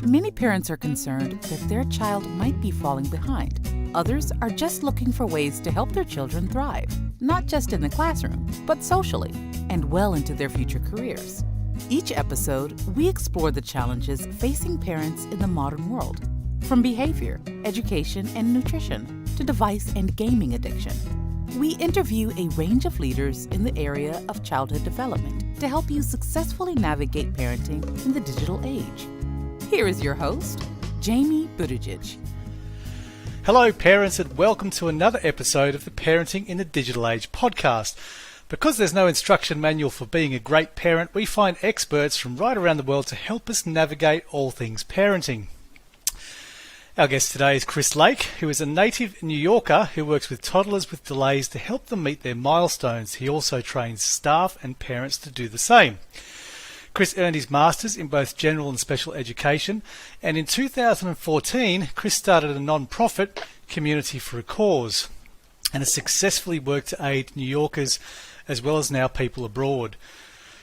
Many parents are concerned that their child might be falling behind. Others are just looking for ways to help their children thrive, not just in the classroom, but socially, and well into their future careers. Each episode, we explore the challenges facing parents in the modern world, from behavior, education, and nutrition to device and gaming addiction. We interview a range of leaders in the area of childhood development to help you successfully navigate parenting in the digital age. Here is your host, Jamie Buttigieg. Hello parents, and welcome to another episode of the Parenting in the Digital Age podcast. Because there's no instruction manual for being a great parent, we find experts from right around the world to help us navigate all things parenting. Our guest today is Chris Lake, who is a native New Yorker who works with toddlers with delays to help them meet their milestones. He also trains staff and parents to do the same. Chris earned his Masters in both general and special education, and in 2014, Chris started a non-profit, Community for a Cause, and has successfully worked to aid New Yorkers as well as now people abroad.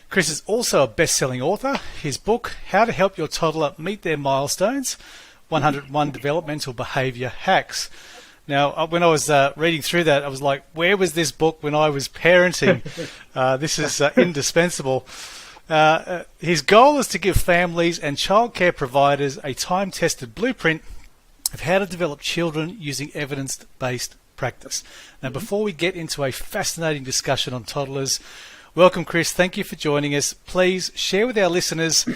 Chris is also a best-selling author. His book, How to Help Your Toddler Meet Their Milestones, 101 Developmental Behaviour Hacks. Now, when I was reading through that, I was like, where was this book when I was parenting? This is indispensable. His goal is to give families and childcare providers a time-tested blueprint of how to develop children using evidence-based practice. Now, before we get into a fascinating discussion on toddlers, welcome, Chris. Thank you for joining us. Please share with our listeners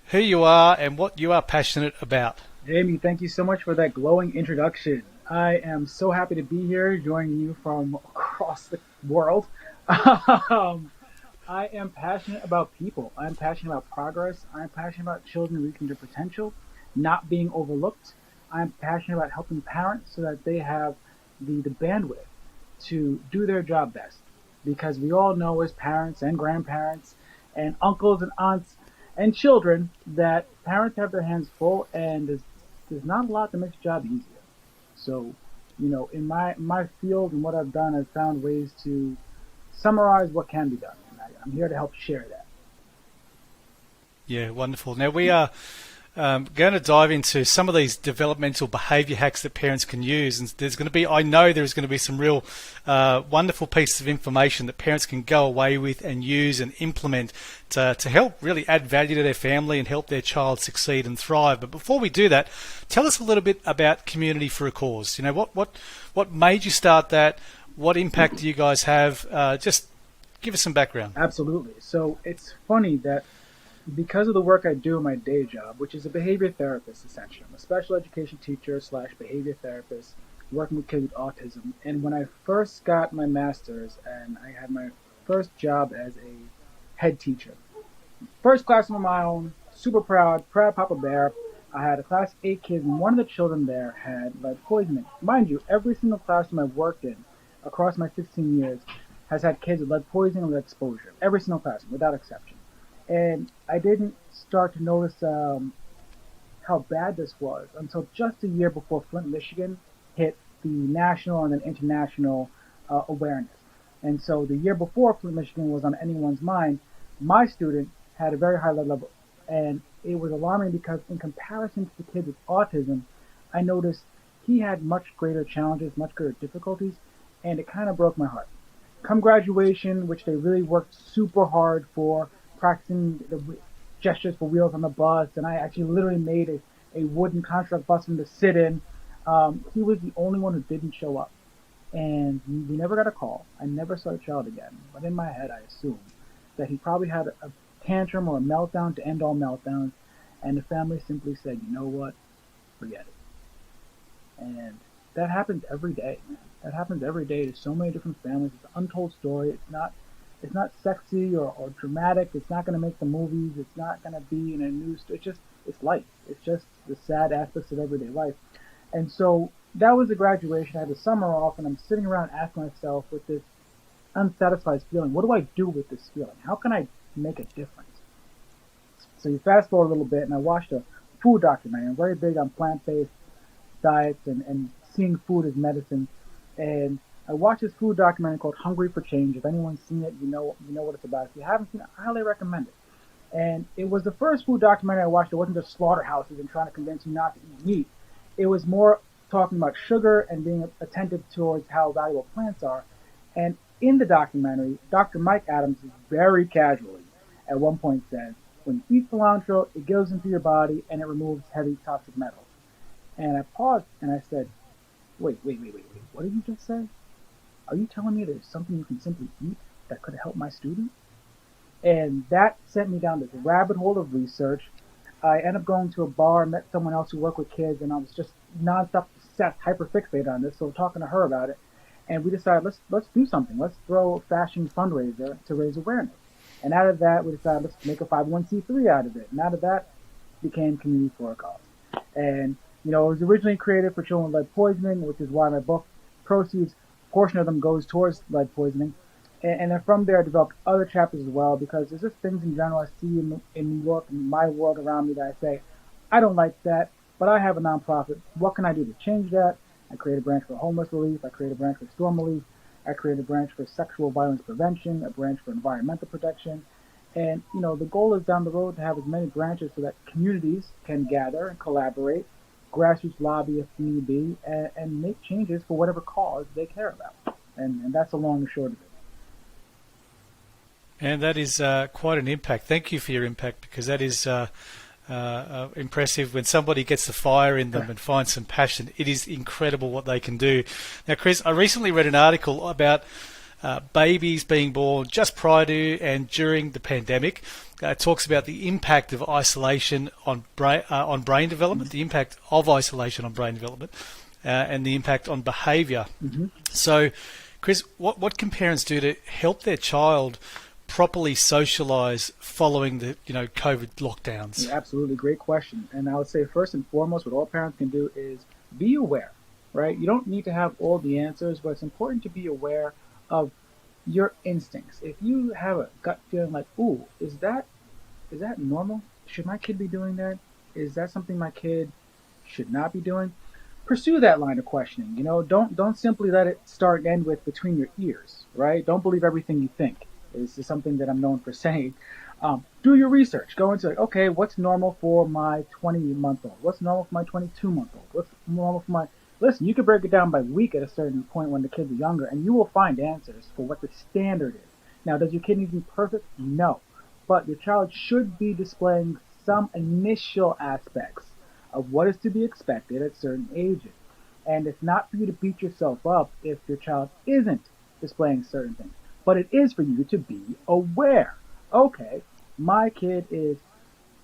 who you are and what you are passionate about. Jamie, thank you so much for that glowing introduction. I am so happy to be here joining you from across the world. I am passionate about people. I'm passionate about progress. I'm passionate about children reaching their potential, not being overlooked. I'm passionate about helping parents so that they have the bandwidth to do their job best. Because we all know as parents and grandparents and uncles and aunts and children that parents have their hands full, and there's not a lot that makes the job easier. So, in my field and what I've done, I've found ways to summarize what can be done. I'm here to help share that. Yeah, wonderful. Now we are going to dive into some of these developmental behaviour hacks that parents can use, and I know there's going to be some real wonderful pieces of information that parents can go away with and use and implement to help really add value to their family and help their child succeed and thrive. But before we do that, tell us a little bit about Community for a Cause. What made you start that? What impact do you guys have? Just give us some background. Absolutely. So it's funny that because of the work I do in my day job, which is a behavior therapist, essentially. I'm a special education teacher / behavior therapist working with kids with autism. And when I first got my master's and I had my first job as a head teacher, first classroom of my own, super proud Papa Bear. I had a class of 8 kids, and one of the children there had lead poisoning. Mind you, every single classroom I've worked in across my 16 years has had kids with lead poisoning or lead exposure. Every single classroom, without exception. And I didn't start to notice how bad this was until just a year before Flint, Michigan hit the national and then international awareness. And so the year before Flint, Michigan was on anyone's mind, my student had a very high lead level. And it was alarming because in comparison to the kids with autism, I noticed he had much greater challenges, much greater difficulties, and it kind of broke my heart. Come graduation, which they really worked super hard for, practicing the gestures for wheels on the bus, and I actually literally made a wooden construct bus for him to sit in. He was the only one who didn't show up. And we never got a call. I never saw the child again. But in my head, I assumed that he probably had a tantrum or a meltdown to end all meltdowns, and the family simply said, you know what, forget it. And that happens every day. That happens every day to so many different families. It's an untold story. It's not sexy or dramatic. It's not going to make the movies. It's not going to be in a news. It's life. It's just the sad aspects of everyday life. And so that was the graduation. I had the summer off, and I'm sitting around asking myself with this unsatisfied feeling, what do I do with this feeling? How can I make a difference? So you fast forward a little bit, and I watched a food documentary. I'm very big on plant-based diets and seeing food as medicine. And I watched this food documentary called Hungry for Change. If anyone's seen it, you know what it's about. If you haven't seen it, I highly recommend it. And it was the first food documentary I watched. It wasn't just slaughterhouses and trying to convince you not to eat meat. It was more talking about sugar and being attentive towards how valuable plants are. And in the documentary, Dr. Mike Adams very casually at one point said, when you eat cilantro, it goes into your body and it removes heavy toxic metals. And I paused and I said, wait, what did you just say? Are you telling me there's something you can simply eat that could help my student? And that sent me down this rabbit hole of research. I ended up going to a bar, met someone else who worked with kids, and I was just nonstop hyperfixated on this. So talking to her about it, and we decided let's do something. Let's throw a fashion fundraiser to raise awareness. And out of that, we decided let's make a 501c3 out of it. And out of that became Community for a Cause. And it was originally created for children with lead poisoning, which is why my book proceeds, portion of them goes towards lead poisoning. And then from there, I developed other chapters as well, because there's just things in general I see in New York and my world around me that I say, I don't like that, but I have a nonprofit. What can I do to change that? I created a branch for homeless relief. I created a branch for storm relief. I created a branch for sexual violence prevention, a branch for environmental protection. And, the goal is down the road to have as many branches so that communities can gather and collaborate, grassroots lobby if need be, and make changes for whatever cause they care about. And that's the long and short of it. And that is quite an impact. Thank you for your impact, because that is impressive. When somebody gets the fire in them and finds some passion, it is incredible what they can do. Now, Chris, I recently read an article about babies being born just prior to and during the pandemic. It talks about the impact of isolation on brain development, the impact of isolation on brain development, and the impact on behaviour. Mm-hmm. So, Chris, what can parents do to help their child properly socialise following the COVID lockdowns? Yeah, absolutely, great question. And I would say first and foremost, what all parents can do is be aware, right? You don't need to have all the answers, but it's important to be aware of your instincts. If you have a gut feeling like, ooh, is that normal? Should my kid be doing that? Is that something my kid should not be doing? Pursue that line of questioning. Don't simply let it start and end with between your ears, right? Don't believe everything you think. This is something that I'm known for saying. Do your research. Go into okay, what's normal for my 20-month-old? What's normal for my 22-month-old? What's normal for my... Listen, you can break it down by week at a certain point when the kids are younger, and you will find answers for what the standard is. Now, does your kid need to be perfect? No. But your child should be displaying some initial aspects of what is to be expected at certain ages. And it's not for you to beat yourself up if your child isn't displaying certain things. But it is for you to be aware. Okay, my kid is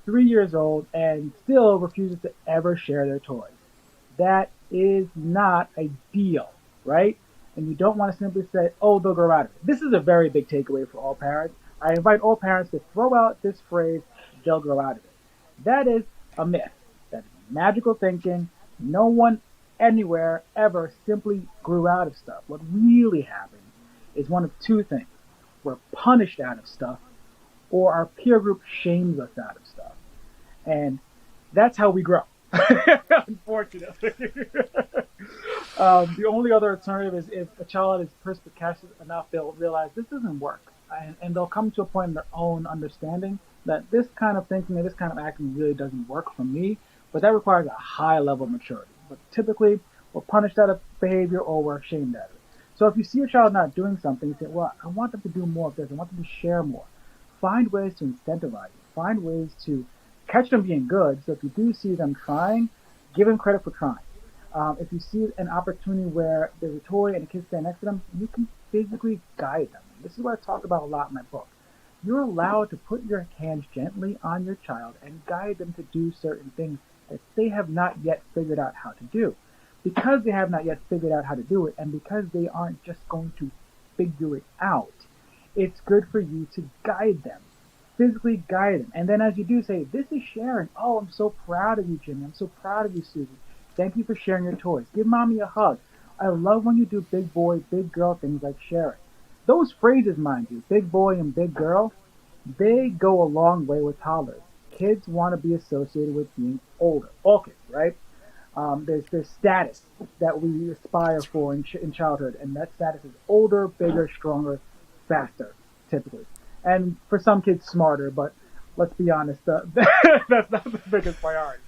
3 years old and still refuses to ever share their toys. That is not ideal, right? And you don't want to simply say, oh, they'll grow out of it. This is a very big takeaway for all parents. I invite all parents to throw out this phrase, they'll grow out of it. That is a myth. That is magical thinking. No one anywhere ever simply grew out of stuff. What really happened is one of two things. We're punished out of stuff, or our peer group shames us out of stuff. And that's how we grow, unfortunately. The only other alternative is if a child is perspicacious enough, they'll realize this doesn't work. And they'll come to a point in their own understanding that this kind of thinking and this kind of acting really doesn't work for me, but that requires a high level of maturity. But typically, we're punished out of behavior or we're shamed out of it. So if you see your child not doing something, you say, well, I want them to do more of this. I want them to share more. Find ways to incentivize it. Find ways to catch them being good. So if you do see them trying, give them credit for trying. If you see an opportunity where there's a toy and a kid standing next to them, you can physically guide them. This is what I talk about a lot in my book. You're allowed to put your hands gently on your child and guide them to do certain things that they have not yet figured out how to do. Because they have not yet figured out how to do it, and because they aren't just going to figure it out, it's good for you to guide them, physically guide them. And then as you do, say, this is sharing. Oh, I'm so proud of you, Jimmy. I'm so proud of you, Susie. Thank you for sharing your toys. Give mommy a hug. I love when you do big boy, big girl things like sharing. Those phrases, mind you, big boy and big girl, they go a long way with toddlers. Kids want to be associated with being older. All kids, right? There's status that we aspire for in childhood, and that status is older, bigger, stronger, faster, typically. And for some kids, smarter, but let's be honest, that's not the biggest priority.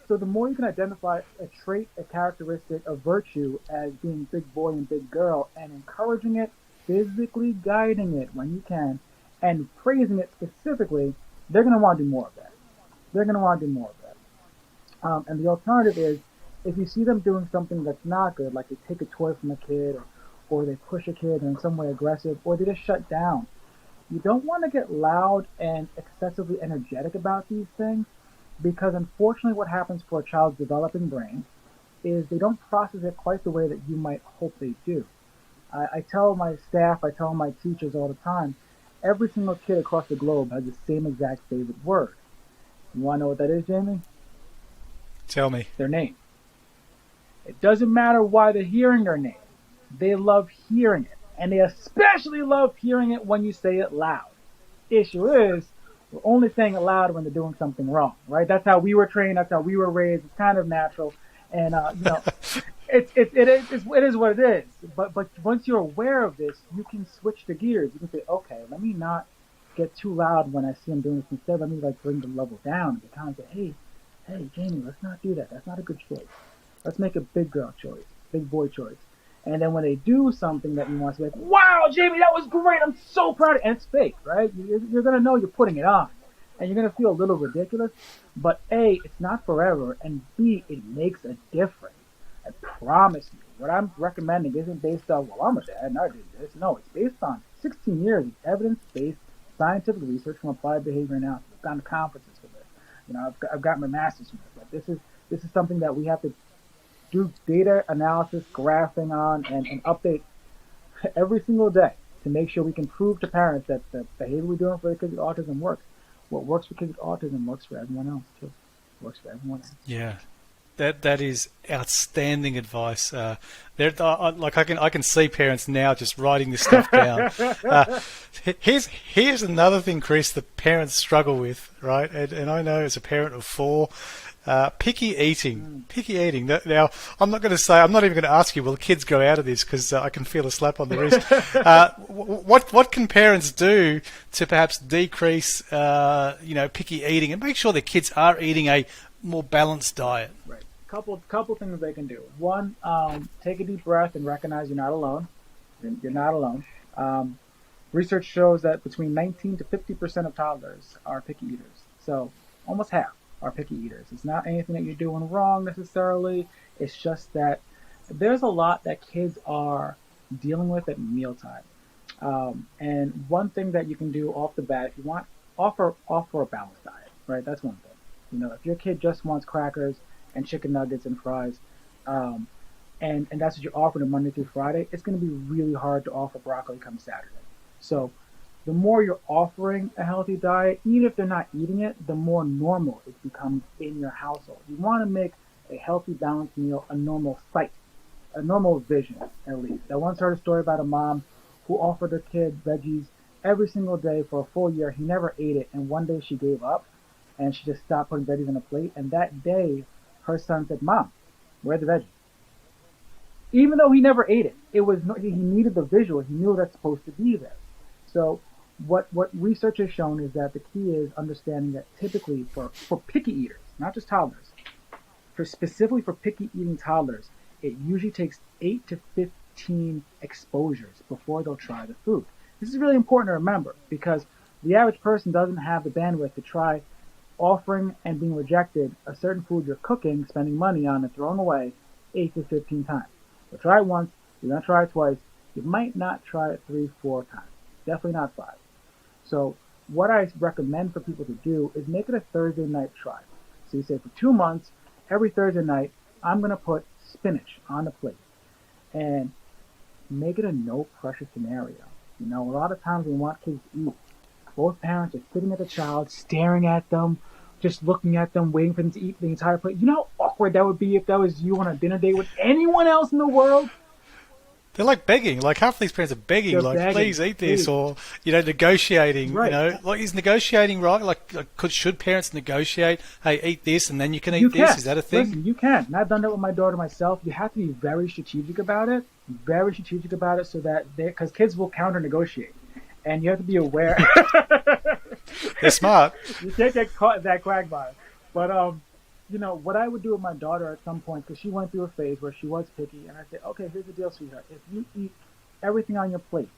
So the more you can identify a trait, a characteristic, a virtue as being big boy and big girl, and encouraging it, physically guiding it when you can, and praising it specifically, they're going to want to do more of that. They're going to want to do more of that. And the alternative is, if you see them doing something that's not good, like they take a toy from a kid, or they push a kid or in some way aggressive, or they just shut down, you don't want to get loud and excessively energetic about these things, because unfortunately what happens for a child's developing brain is they don't process it quite the way that you might hope they do. I tell my staff, I tell my teachers all the time, every single kid across the globe has the same exact favorite word. You want to know what that is, Jamie? Tell me. Their name. It doesn't matter why they're hearing their name. They love hearing it. And they especially love hearing it when you say it loud. Issue is, we're only saying it loud when they're doing something wrong, right? That's how we were trained. That's how we were raised. It's kind of natural. And, it is what it is. But once you're aware of this, you can switch the gears. You can say, okay, let me not get too loud when I see him doing this. Instead, let me bring the level down and kind of say, hey, Jamie, let's not do that. That's not a good choice. Let's make a big girl choice, big boy choice. And then when they do something that you want to be like, wow, Jamie, that was great. I'm so proud of it. And it's fake, right? You're going to know you're putting it on. And you're going to feel a little ridiculous. But A, it's not forever. And B, it makes a difference. I promise you. What I'm recommending isn't based on, well, I'm a dad and I did this. No, it's based on 16 years of evidence-based scientific research from applied behavior analysis. I've gone to conferences for this. I've got my master's from this. But this is something that we have to do data analysis, graphing on, and update every single day to make sure we can prove to parents that the behavior we're doing for the kids with autism works. What works for kids with autism works for everyone else too. Works for everyone else. Yeah, that is outstanding advice. I can see parents now just writing this stuff down. Here's another thing, Chris, that parents struggle with, right? And I know as a parent of 4. Picky eating. Now, I'm not even going to ask you, will the kids grow out of this, because I can feel a slap on the wrist. What can parents do to perhaps decrease, picky eating and make sure their kids are eating a more balanced diet? Right. Couple things they can do. One, take a deep breath and recognize you're not alone. You're not alone. Research shows that between 19 to 50% of toddlers are picky eaters. So almost half are picky eaters. It's not anything that you're doing wrong necessarily. It's just that there's a lot that kids are dealing with at mealtime. And one thing that you can do off the bat, if you want, offer a balanced diet, right? That's one thing. If your kid just wants crackers and chicken nuggets and fries, and that's what you're offering them Monday through Friday, it's going to be really hard to offer broccoli come Saturday. So the more you're offering a healthy diet, even if they're not eating it, the more normal it becomes in your household. You want to make a healthy, balanced meal a normal sight, a normal vision, at least. I once heard a story about a mom who offered her kid veggies every single day for a full year. He never ate it, and one day she gave up, and she just stopped putting veggies on a plate. And that day, her son said, "Mom, where are the veggies?" Even though he never ate it, he needed the visual. He knew that's supposed to be there. So what research has shown is that the key is understanding that typically for picky eaters, not just toddlers, specifically for picky eating toddlers, it usually takes 8 to 15 exposures before they'll try the food. This is really important to remember, because the average person doesn't have the bandwidth to try offering and being rejected a certain food you're cooking, spending money on, and throwing away 8 to 15 times. So try it once, you're going to try it twice, you might not try it 3-4 times. Definitely not 5. So what I recommend for people to do is make it a Thursday night try. So you say for 2 months, every Thursday night, I'm going to put spinach on the plate. And make it a no pressure scenario. A lot of times we want kids to eat. Both parents are sitting at the child, staring at them, just looking at them, waiting for them to eat the entire plate. You know how awkward that would be if that was you on a dinner date with anyone else in the world? They're like begging. Like half of these parents are begging, please eat this, please. Or negotiating. Right. Is negotiating right? Should parents negotiate? Hey, eat this, and then you can eat this. Is that a thing? Listen, you can. And I've done that with my daughter myself. You have to be very strategic about it. So that because kids will counter negotiate, and you have to be aware. They're smart. You can't get caught in that quagmire. But what I would do with my daughter at some point, because she went through a phase where she was picky, and I said, okay, here's the deal, sweetheart. If you eat everything on your plate,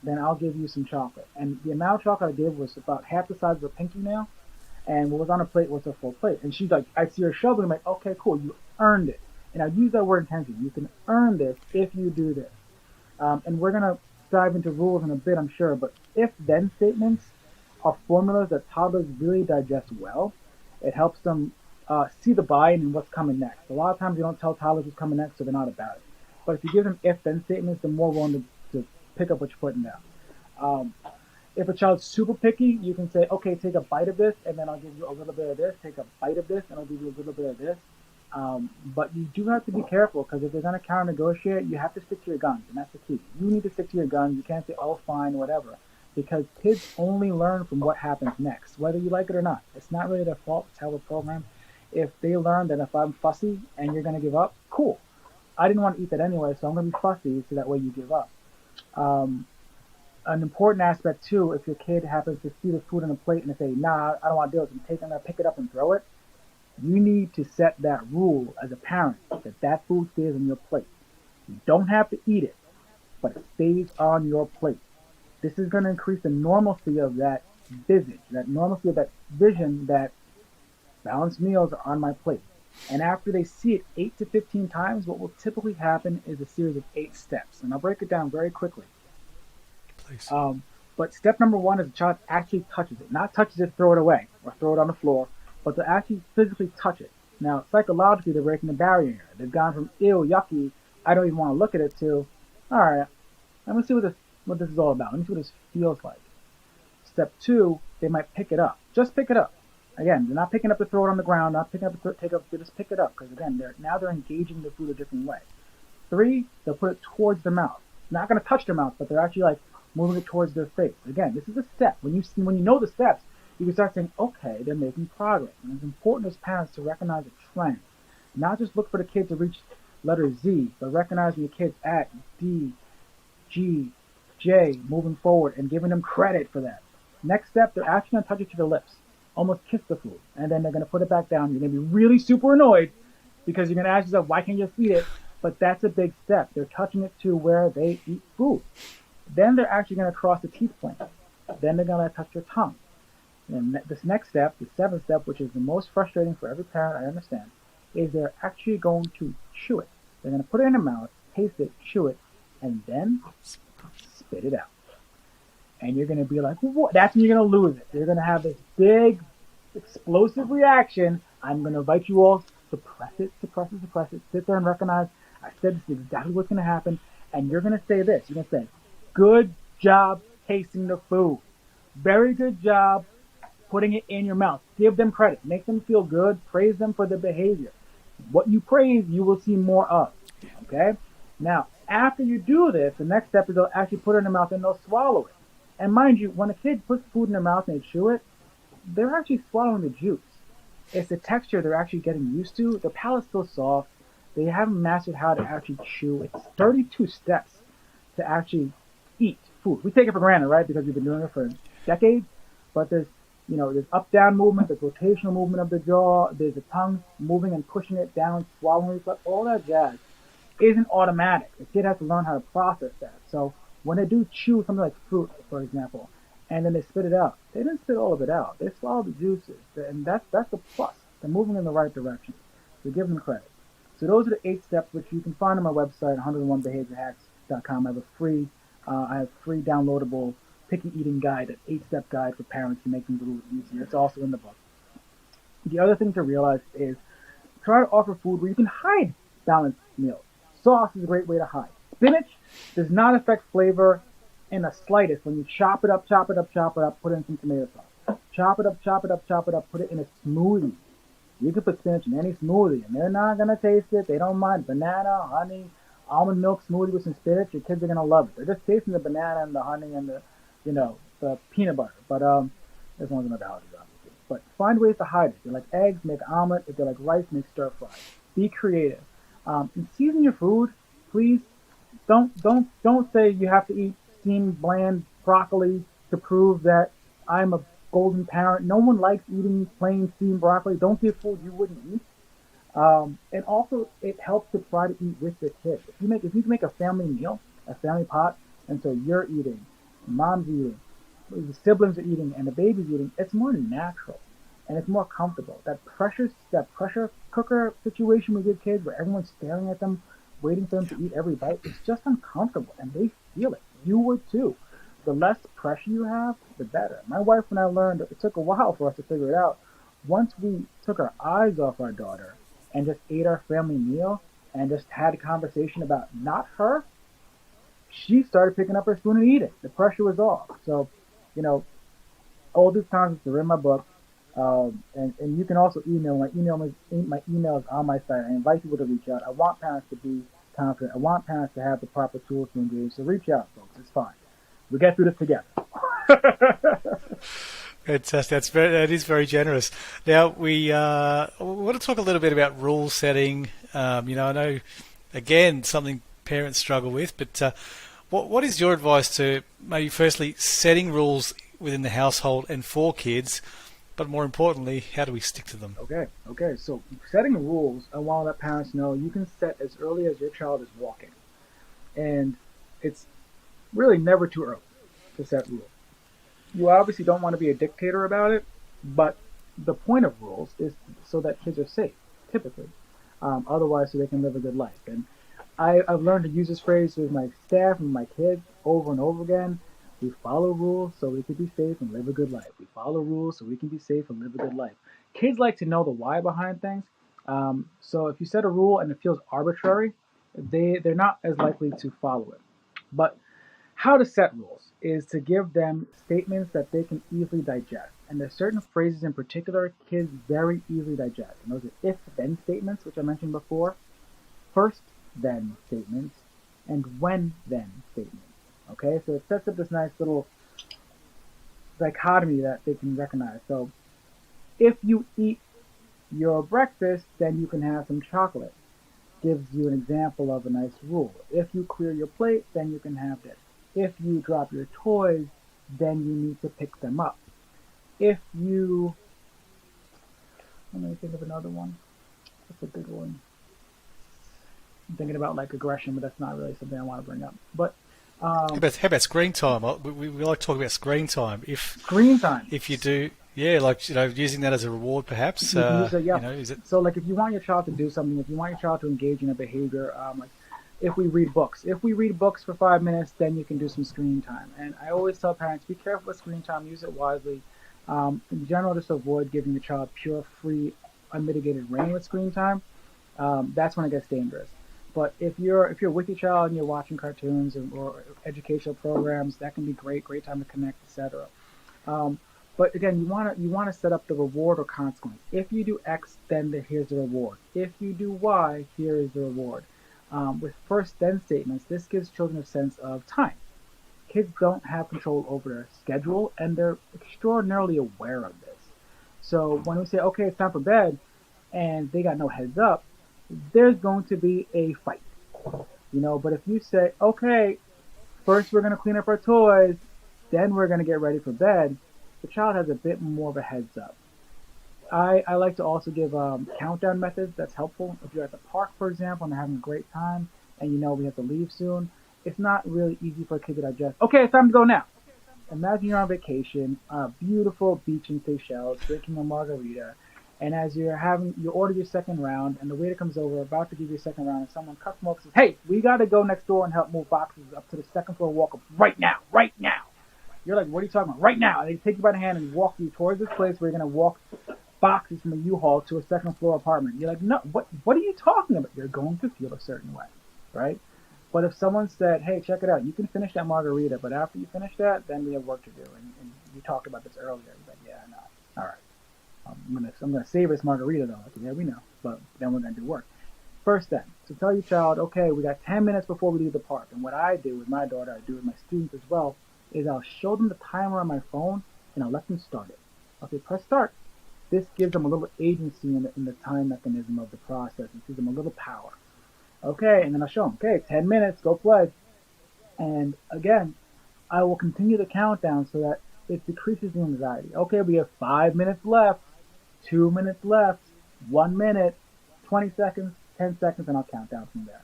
then I'll give you some chocolate. And the amount of chocolate I gave was about half the size of her pinky nail, and what was on her plate was a full plate. And she's like, I see her shoveling, I'm like, okay, cool, you earned it. And I use that word intentionally. You can earn this if you do this. And we're going to dive into rules in a bit, I'm sure, but if-then statements are formulas that toddlers really digest well. It helps them see the buy-in and what's coming next. A lot of times you don't tell toddlers what's coming next, so they're not about it. But if you give them if-then statements, they're more willing to pick up what you're putting down. If a child's super picky, you can say, okay, take a bite of this, and then I'll give you a little bit of this. Take a bite of this, and I'll give you a little bit of this. But you do have to be careful, because if they're going to counter-negotiate, you have to stick to your guns, and that's the key. You need to stick to your guns. You can't say, oh, fine, whatever, because kids only learn from what happens next, whether you like it or not. It's not really their fault. It's how we're programmed. If they learn that if I'm fussy and you're going to give up, cool. I didn't want to eat that anyway, so I'm going to be fussy, so that way you give up. An important aspect, too, if your kid happens to see the food on the plate and they say, nah, I don't want to do it, I'm going to pick it up and throw it, you need to set that rule as a parent that food stays on your plate. You don't have to eat it, but it stays on your plate. This is going to increase the normalcy of that visage, that normalcy of that vision that balanced meals are on my plate. And after they see it 8 to 15 times, what will typically happen is a series of 8 steps. And I'll break it down very quickly. Please. But step number 1 is the child actually touches it. Not touches it, throw it away, or throw it on the floor, but to actually physically touch it. Now, psychologically, they're breaking the barrier here. They've gone from, ew, yucky, I don't even want to look at it, to, all right, let me see what this is all about. Let me see what this feels like. Step 2, they might pick it up. Just pick it up. Again, they're not picking up to throw it on the ground, not picking up to they just pick it up, because again, they're engaging the food a different way. 3, they'll put it towards their mouth. Not going to touch their mouth, but they're actually like moving it towards their face. Again, this is a step. When you know the steps, you can start saying, okay, they're making progress. And it's important as parents to recognize a trend. Not just look for the kid to reach letter Z, but recognizing the kids at D, G, J, moving forward, and giving them credit for that. Next step, they're actually going to touch it to their lips. Almost kiss the food. And then they're going to put it back down. You're going to be really super annoyed because you're going to ask yourself, why can't you just eat it? But that's a big step. They're touching it to where they eat food. Then they're actually going to cross the teeth plane. Then they're going to touch their tongue. And this next step, the 7th step, which is the most frustrating for every parent, I understand, is they're actually going to chew it. They're going to put it in their mouth, taste it, chew it, and then spit it out. And you're going to be like, what? That's when you're going to lose it. You're going to have this big, explosive reaction. I'm going to invite you all to suppress it, sit there and recognize, I said this is exactly what's going to happen. And you're going to say this. You're going to say, good job tasting the food. Very good job putting it in your mouth. Give them credit. Make them feel good. Praise them for their behavior. What you praise, you will see more of. Okay? Now, after you do this, the next step is they'll actually put it in their mouth and they'll swallow it. And mind you, when a kid puts food in their mouth and they chew it, they're actually swallowing the juice. It's the texture they're actually getting used to. Their palate's still soft. They haven't mastered how to actually chew. It's 32 steps to actually eat food. We take it for granted, right? Because we've been doing it for decades. But there's up-down movement, there's rotational movement of the jaw, there's the tongue moving and pushing it down, swallowing reflex, all that jazz isn't automatic. The kid has to learn how to process that. So when they do chew something like fruit, for example, and then they spit it out, they didn't spit all of it out. They swallow the juices, and that's the plus. They're moving in the right direction. So give them credit. So those are the 8 steps, which you can find on my website, 101behaviorhacks.com. I have free downloadable picky eating guide, an 8-step guide for parents to make things a little easier. It's also in the book. The other thing to realize is try to offer food where you can hide balanced meals. Sauce is a great way to hide. Spinach does not affect flavor in the slightest. When you chop it up, put it in some tomato sauce. Chop it up, put it in a smoothie. You can put spinach in any smoothie, and they're not going to taste it. They don't mind. Banana, honey, almond milk smoothie with some spinach. Your kids are going to love it. They're just tasting the banana and the honey and the peanut butter. But as long as they're not allergies, obviously. But find ways to hide it. If they like eggs, make an omelet. If they like rice, make stir fry. Be creative. And season your food, please. Don't say you have to eat steamed bland broccoli to prove that I'm a golden parent. No one likes eating plain steamed broccoli. Don't give food you wouldn't eat. And also, it helps to try to eat with your kids. If you make a family meal, a family pot, and so you're eating, mom's eating, the siblings are eating, and the baby's eating, it's more natural and it's more comfortable. That pressure cooker situation with your kids, where everyone's staring at them, waiting for them to eat every bite, it's just uncomfortable, and they feel it. You would too. The less pressure you have, the better. My wife and I learned, it took a while for us to figure it out. Once we took our eyes off our daughter and just ate our family meal and just had a conversation about not her, she started picking up her spoon and eating. The pressure was off. So, you know, oldest concepts are in my book. And you can also email. My email is on my site. I invite people to reach out. I want parents to be confident. I want parents to have the proper tools to engage. So reach out, folks. It's fine. We get through this together. Fantastic. That is very generous. Now, we want to talk a little bit about rule setting. I know, again, something parents struggle with, but what is your advice to maybe firstly setting rules within the household and for kids, but more importantly, how do we stick to them? Okay. So setting rules, I want to let parents know you can set as early as your child is walking. And it's really never too early to set rules. You obviously don't want to be a dictator about it, but the point of rules is so that kids are safe, typically. Otherwise, so they can live a good life. And I've learned to use this phrase with my staff and my kids over and over again. We follow rules so we can be safe and live a good life. We follow rules so we can be safe and live a good life. Kids like to know the why behind things. So if you set a rule and it feels arbitrary, they're not as likely to follow it. But how to set rules is to give them statements that they can easily digest. And there's certain phrases in particular kids very easily digest. And those are if-then statements, which I mentioned before, first-then statements, and when-then statements. Okay, so it sets up this nice little dichotomy that they can recognize. So if you eat your breakfast, then you can have some chocolate. Gives you an example of a nice rule. If you clear your plate, then you can have this. If you drop your toys, then you need to pick them up. Let me think of another one. That's a good one. I'm thinking about like aggression, but that's not really something I want to bring up. But how about screen time? We like to talk about screen time. Screen time. If you do, using that as a reward, perhaps. Is it? So, like, if you want your child to do something, if you want your child to engage in a behavior, like if we read books for 5 minutes, then you can do some screen time. And I always tell parents, be careful with screen time. Use it wisely. In general, just avoid giving your child pure, free, unmitigated reign with screen time. That's when it gets dangerous. But if you're with your child and you're watching cartoons or educational programs, that can be great time to connect, etc. But again, you want to set up the reward or consequence. If you do X, then here's the reward. If you do Y, here is the reward. With first-then statements, this gives children a sense of time. Kids don't have control over their schedule, and they're extraordinarily aware of this. So when we say, okay, it's time for bed, and they got no heads up, there's going to be a fight. But if you say, okay, first we're going to clean up our toys, then we're going to get ready for bed, the child has a bit more of a heads up. I like to also give countdown methods. That's helpful. If you're at the park, for example, and they're having a great time, and we have to leave soon, it's not really easy for a kid to digest. Okay, it's time to go now. Imagine you're on vacation, beautiful beach in Seychelles, drinking a margarita, and as you order your second round, and the waiter comes over, about to give you a second round, and someone cuts them off and says, hey, we got to go next door and help move boxes up to the second floor walk-up right now. You're like, what are you talking about? Right now. And they take you by the hand and walk you towards this place where you're going to walk boxes from a U-Haul to a second floor apartment. You're like, no, what are you talking about? You're going to feel a certain way, right? But if someone said, hey, check it out, you can finish that margarita, but after you finish that, then we have work to do. And you talked about this earlier. You're like, yeah, no, all right. I'm gonna savor this margarita though. Like, yeah, we know, but then we're gonna do work. First, then, so tell your child, okay, we got 10 minutes before we leave the park. And what I do with my daughter, I do with my students as well, is I'll show them the timer on my phone and I'll let them start it. Okay, press start. This gives them a little agency in the time mechanism of the process. It gives them a little power. Okay, and then I'll show them, okay, 10 minutes, go play. And again, I will continue the countdown so that it decreases the anxiety. Okay, we have 5 minutes left, 2 minutes left, 1 minute, 20 seconds, 10 seconds, and I'll count down from there.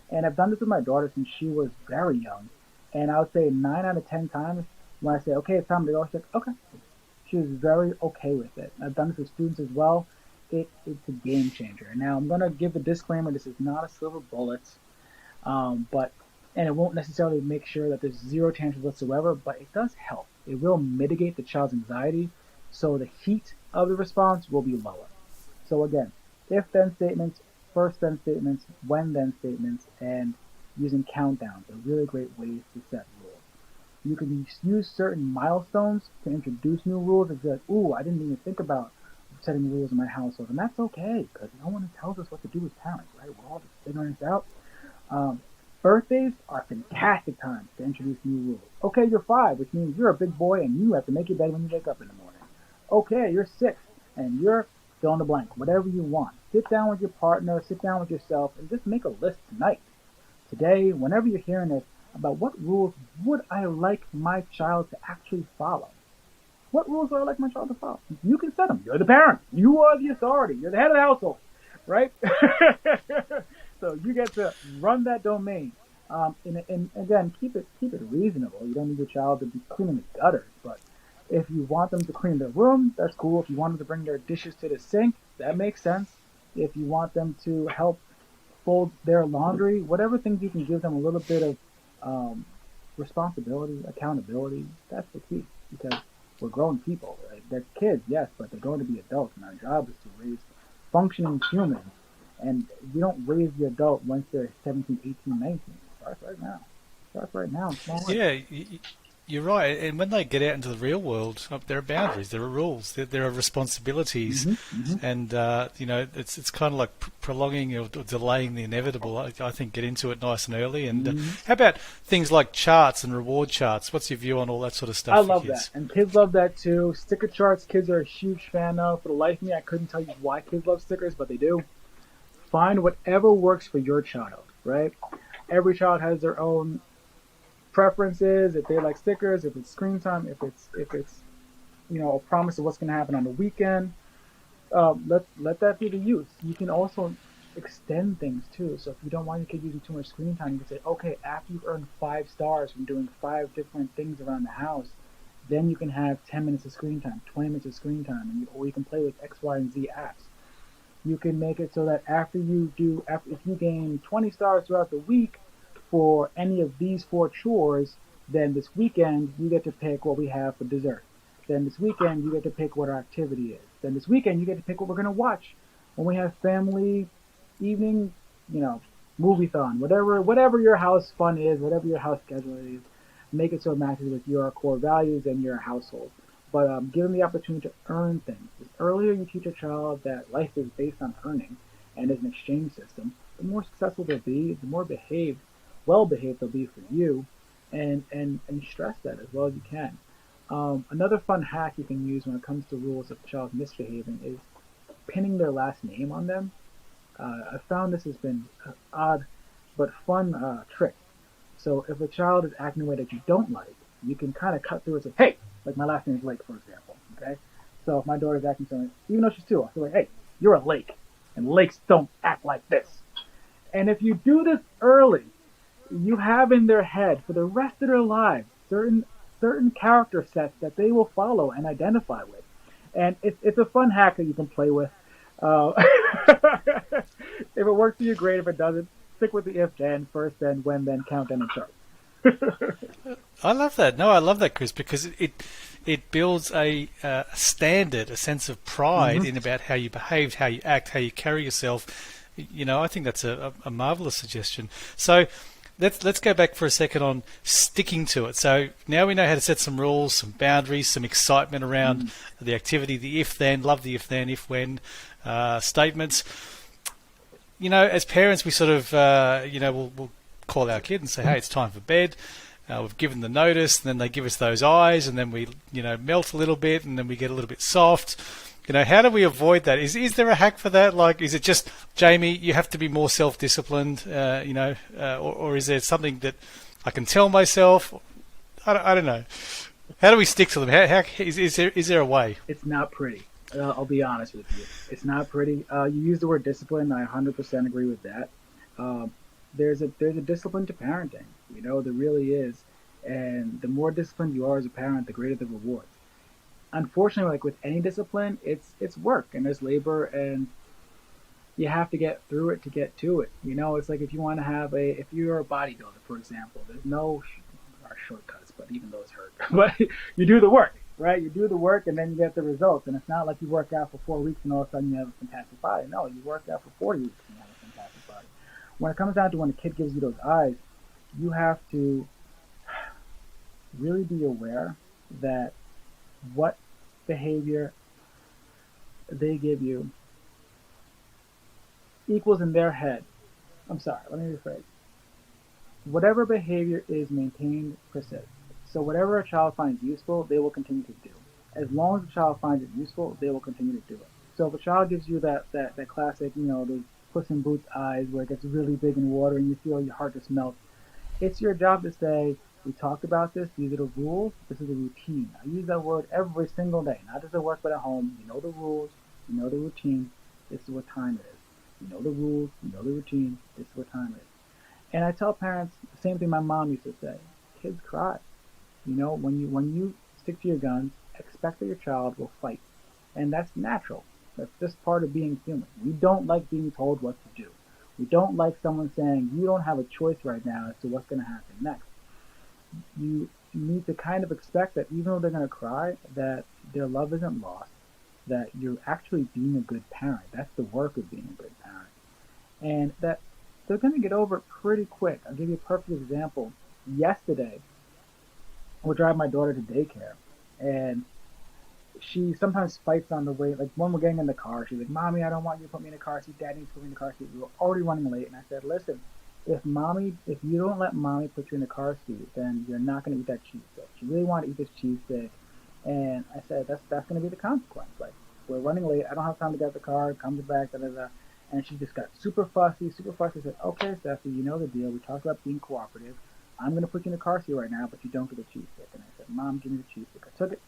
And I've done this with my daughter since she was very young. And I would say 9 out of 10 times when I say, okay, it's time to go, she's like, okay. She was very okay with it. I've done this with students as well. It's a game changer. Now, I'm going to give the disclaimer, this is not a silver bullet, and it won't necessarily make sure that there's zero tantrums whatsoever, but it does help. It will mitigate the child's anxiety, so the heat of the response will be lower. So again, if-then statements, first-then statements, when-then statements, and using countdowns are really great ways to set rules. You can use certain milestones to introduce new rules and be like, ooh, I didn't even think about setting rules in my household. And that's okay, because no one tells us what to do as parents, right? We're all just figuring this out. Birthdays are fantastic times to introduce new rules. Okay, you're 5, which means you're a big boy and you have to make your bed when you wake up in the morning. Okay, you're 6 and you're fill in the blank, whatever you want. Sit down with your partner, sit down with yourself, and just make a list tonight. Today, whenever you're hearing this, about what rules would I like my child to actually follow? What rules would I like my child to follow? You can set them. You're the parent. You are the authority. You're the head of the household, right? So you get to run that domain. And again, keep it reasonable. You don't need your child to be cleaning the gutters, but if you want them to clean their room, that's cool. If you want them to bring their dishes to the sink, that makes sense. If you want them to help fold their laundry, whatever things you can give them a little bit of responsibility, accountability, that's the key, because we're grown people, right? They're kids, yes, but they're going to be adults, and our job is to raise functioning humans. And you don't raise the adult once they're 17, 18, 19. It starts right now. Yeah, you're right. And when they get out into the real world, there are boundaries, there are rules, there are responsibilities, and it's kind of like prolonging or delaying the inevitable. I think get into it nice and early. And how about things like charts and reward charts? What's your view on all that sort of stuff? I love that, and kids love that too. Sticker charts, kids are a huge fan of. For the life of me, I couldn't tell you why kids love stickers, but they do. Find whatever works for your child, right? Every child has their own preferences, if they like stickers, if it's screen time, if it's a promise of what's going to happen on the weekend. Let that be the use. You can also extend things too. So if you don't want your kid using too much screen time, you can say, okay, after you've earned 5 stars from doing 5 different things around the house, then you can have 10 minutes of screen time, 20 minutes of screen time, or you can play with X, Y, and Z apps. You can make it so that if you gain 20 stars throughout the week for any of these 4 chores, then this weekend you get to pick what we have for dessert. Then this weekend you get to pick what our activity is. Then this weekend you get to pick what we're going to watch when we have family evening, movie-thon, whatever your house fun is, whatever your house schedule is, make it so it matches with your core values and your household. But give them the opportunity to earn things. The earlier you teach a child that life is based on earning and is an exchange system, the more successful they'll be, the more well-behaved they'll be for you, and stress that as well as you can. Another fun hack you can use when it comes to rules of a child misbehaving is pinning their last name on them. I found this has been an odd but fun trick. So if a child is acting in a way that you don't like, you can kind of cut through and say, hey, like my last name is Lake, for example, okay? So if my daughter's acting something, even though she's 2, I'll say, like, hey, you're a Lake, and lakes don't act like this. And if you do this early, you have in their head for the rest of their lives certain character sets that they will follow and identify with. And it's a fun hack that you can play with. If it works for you, great. If it doesn't, stick with the if, then, first, then, when, then, count, then, and chart. I love that. No, I love that, Chris, because it builds a standard, a sense of pride in about how you behave, how you act, how you carry yourself. I think that's a marvelous suggestion. So let's go back for a second on sticking to it. So now we know how to set some rules, some boundaries, some excitement around the activity, the if-then, love the if-then, if-when statements. As parents, we sort of, we'll call our kid and say, hey, it's time for bed. We've given the notice, and then they give us those eyes, and then we, melt a little bit, and then we get a little bit soft. How do we avoid that? Is there a hack for that? Like, is it just, Jamie, you have to be more self-disciplined, or is there something that I can tell myself? I don't know. How do we stick to them? Is there a way? It's not pretty. I'll be honest with you. It's not pretty. You use the word discipline. I 100% agree with that. Um, there's a discipline to parenting. There really is. And the more disciplined you are as a parent, the greater the rewards. Unfortunately, like with any discipline, it's work and there's labor, and you have to get through it to get to it. It's like if you're a bodybuilder, for example, there's no shortcuts, but even those hurt. But you do the work, right? You do the work and then you get the results. And it's not like you work out for 4 weeks and all of a sudden you have a fantastic body. No, you work out for 40 weeks and you have a fantastic body. When it comes down to when a kid gives you those eyes, you have to really be aware that what behavior they give you equals in their head. I'm sorry, let me rephrase. Whatever behavior is maintained persists. So whatever a child finds useful, they will continue to do. As long as the child finds it useful, they will continue to do it. So if a child gives you that classic, those Puss in Boots eyes where it gets really big in water and you feel your heart just melt, it's your job to say, we talked about this, these are the rules, this is the routine. I use that word every single day, not just at work but at home. You know the rules, you know the routine, this is what time it is. You know the rules, you know the routine, this is what time it is. And I tell parents the same thing my mom used to say. Kids cry. When you stick to your guns, expect that your child will fight. And that's natural. That's just part of being human. We don't like being told what to do. We don't like someone saying, you don't have a choice right now as to what's going to happen next. You need to kind of expect that even though they're going to cry, that their love isn't lost, that you're actually being a good parent. That's the work of being a good parent. And that they're going to get over it pretty quick. I'll give you a perfect example. Yesterday, I would drive my daughter to daycare, and she sometimes fights on the way. Like when we're getting in the car, she's like, "Mommy, I don't want you to put me in the car seat. Daddy needs to put me in the car seat." We were already running late, and I said, "Listen, if you don't let mommy put you in the car seat, then you're not going to eat that cheese stick. She really wanted to eat this cheese stick." And I said, that's going to be the consequence. Like, we're running late. I don't have time to get the car. Comes back, da da da. And she just got super fussy. I said, "Okay, Steffi, you know the deal. We talked about being cooperative. I'm going to put you in the car seat right now, but you don't get the cheese stick." And I said, "Mom, give me the cheese stick." I took it.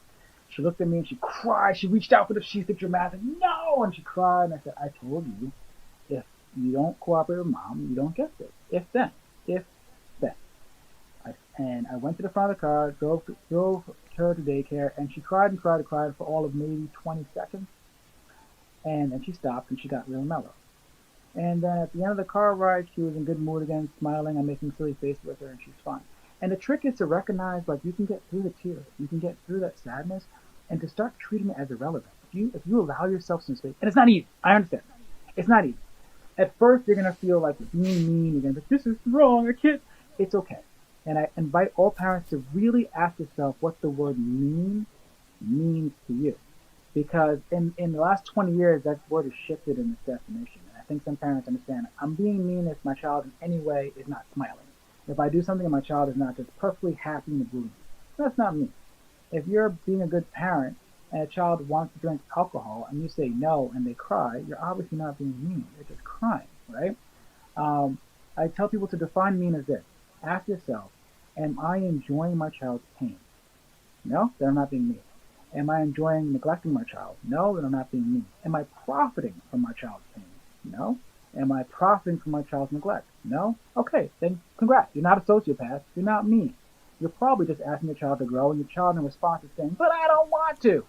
She looked at me and she cried. She reached out for the cheese stick dramatically. No! And she cried. And I said, "I told you, if you don't cooperate with mom, you don't get this. If then. And I went to the front of the car, drove her to daycare, and she cried and cried and cried for all of maybe 20 seconds. And then she stopped and she got real mellow. And then at the end of the car ride, she was in good mood again, smiling. I'm making silly faces with her, and she's fine. And the trick is to recognize, like, you can get through the tears, you can get through that sadness, and to start treating it as irrelevant. If you allow yourself some space, and it's not easy, I understand. It's not easy. At first, you're gonna feel like you're being mean. You're gonna be, "This is wrong. I can't." It's okay. And I invite all parents to really ask yourself what the word mean means to you. Because in the last 20 years, that word has shifted in its definition. And I think some parents understand, I'm being mean if my child in any way is not smiling. If I do something and my child is not just perfectly happy in the blue. That's not me. If you're being a good parent and a child wants to drink alcohol and you say no and they cry, you're obviously not being mean. They're just crying, right? I tell people to define mean as this. Ask yourself, am I enjoying my child's pain? No, then I'm not being mean. Am I enjoying neglecting my child? No, then I'm not being mean. Am I profiting from my child's pain? No. Am I profiting from my child's neglect? No? Okay, then congrats. You're not a sociopath. You're not mean. You're probably just asking your child to grow, and your child in response is saying, "But I don't want to."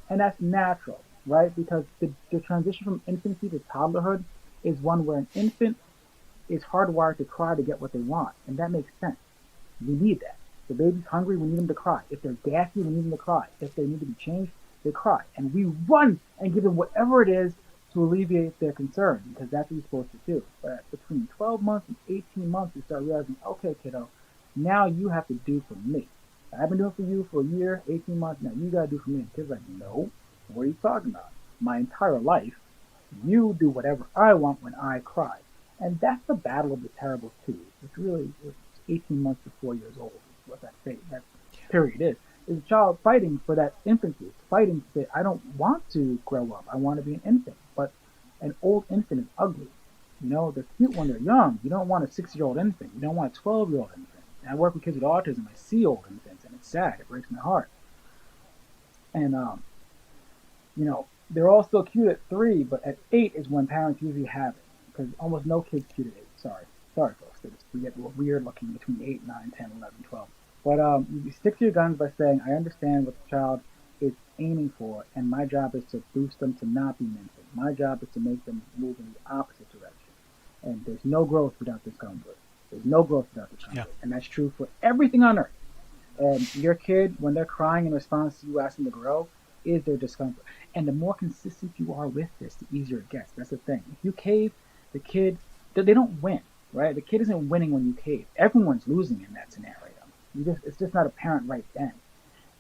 And that's natural, right? Because the transition from infancy to toddlerhood is one where an infant is hardwired to cry to get what they want. And that makes sense. We need that. The baby's hungry, we need them to cry. If they're gassy, we need them to cry. If they need to be changed, they cry. And we run and give them whatever it is to alleviate their concern, because that's what you're supposed to do. But between 12 months and 18 months, you start realizing, okay, kiddo, now you have to do for me. I've been doing for you for a year, 18 months, now you gotta do for me. And kid's like, no, what are you talking about? My entire life, you do whatever I want when I cry. And that's the battle of the terrible twos. It's 18 months to 4 years old is what that period is. Is a child fighting for that infancy. It's fighting to say, I don't want to grow up. I want to be an infant. But an old infant is ugly. They're cute when they're young. You don't want a 6-year-old infant. You don't want a 12-year-old infant. And I work with kids with autism. I see old infants, and it's sad. It breaks my heart. And they're all still cute at 3, but at 8 is when parents usually have it, because almost no kids cute at 8. Sorry, folks. We get weird looking between 8, 9, 10, 11, 12. But you stick to your guns by saying, I understand what the child is aiming for, and my job is to boost them to not be mincing. My job is to make them move in the opposite direction. And there's no growth without discomfort. There's no growth without discomfort. Yeah. And that's true for everything on earth. And your kid, when they're crying in response to you asking to grow, is their discomfort. And the more consistent you are with this, the easier it gets. That's the thing. If you cave, the kid, they don't win, right? The kid isn't winning when you cave. Everyone's losing in that scenario. It's just not apparent right then.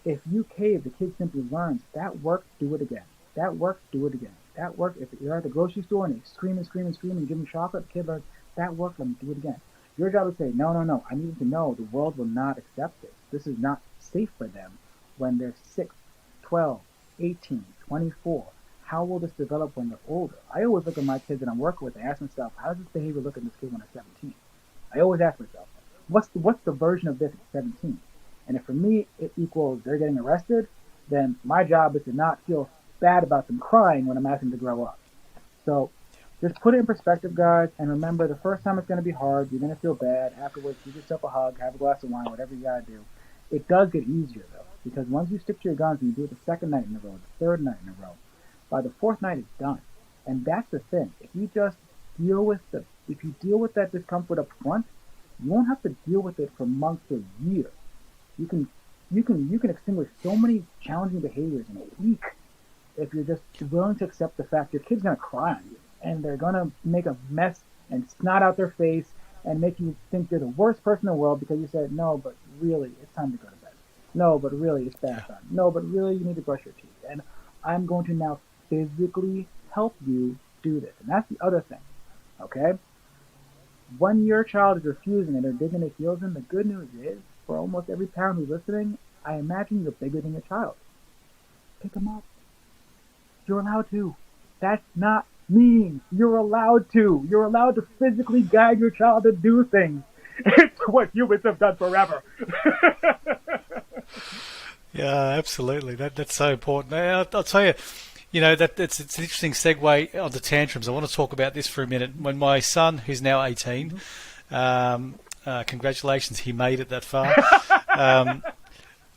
If you cave, the kid simply learns, that worked, do it again. That worked, do it again. That worked. If you're at the grocery store and they scream and you give them chocolate, the kid learns, that worked, let me do it again. Your job is to say, no. I need them to know the world will not accept this. This is not safe for them when they're 6, 12, 18, 24. How will this develop when they're older? I always look at my kids that I'm working with and ask myself, how does this behavior look in this kid when they're 17? I always ask myself, what's the version of this at 17? And if for me it equals they're getting arrested, then my job is to not feel bad about them crying when I'm asking them to grow up. So just put it in perspective, guys, and remember the first time it's going to be hard. You're going to feel bad. Afterwards, give yourself a hug, have a glass of wine, whatever you got to do. It does get easier, though, because once you stick to your guns and you do it the second night in a row, the third night in a row, by the fourth night it's done. And that's the thing. If you just deal with that discomfort up front, you won't have to deal with it for months or years. You can extinguish so many challenging behaviors in a week if you're just willing to accept the fact your kid's gonna cry on you and they're gonna make a mess and snot out their face and make you think you're the worst person in the world because you said, no, but really, it's time to go to bed. No, but really, it's bath time. No, but really, you need to brush your teeth. And I'm going to now physically help you do this. And that's the other thing, okay? When your child is refusing and they're digging their heels in, the good news is, for almost every parent who's listening, I imagine you're bigger than your child. Pick them up. You're allowed to. That's not mean. You're allowed to. You're allowed to physically guide your child to do things. It's what humans have done forever. Yeah, absolutely. That's so important. I'll tell you, it's an interesting segue onto tantrums. I want to talk about this for a minute. When my son, who's now 18, congratulations, he made it that far.